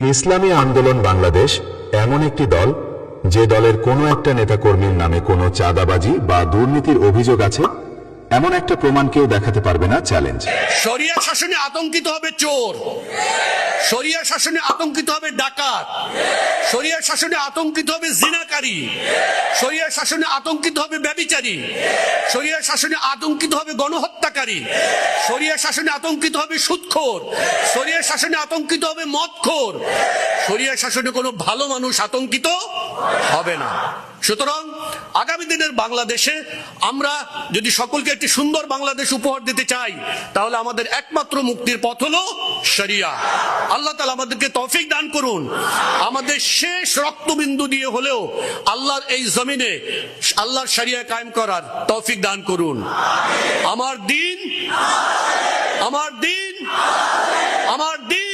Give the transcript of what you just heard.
ইসলামী আন্দোলন বাংলাদেশ এমন একটি দল যে দলের কোনো একটা নেতাকর্মীর নামে কোনো চাঁদাবাজি বা দুর্নীতির অভিযোগ আছে এমন একটা প্রমাণ কেউ দেখাতে পারবে না। চ্যালেঞ্জ। শরিয়া শাসনে আতঙ্কিত হবে চোর, শরিয়া শাসনে আতঙ্কিত হবে ডাকাত, শরিয়া শাসনে আতঙ্কিত হবে জিনাকারী, শরিয়া শাসনে আতঙ্কিত হবে ব্যভিচারী, শরিয়া শাসনে আতঙ্কিত হবে গণহত্যাকারী, শরিয়া শাসনে আতঙ্কিত হবে সুদখোর, শরিয়া শাসনে আতঙ্কিত হবে মদখোর, শরিয়া শাসনে কোনো ভালো মানুষ আতঙ্কিত হবে না। সুতরাং আগামী দিনের বাংলাদেশে আমরা যদি সকলকে একটি সুন্দর বাংলাদেশ উপহার দিতে চাই তাহলে আমাদের একমাত্র মুক্তির পথ হলো শরিয়া। আল্লাহ তাআলা আমাদেরকে তৌফিক দান করুন, আমাদের শেষ রক্তবিন্দু দিয়ে হলেও আল্লাহর এই জমিনে আল্লাহর শরিয়া কায়েম করার তৌফিক দান করুন। আমার দিন, আমার দিন, আমার দিন।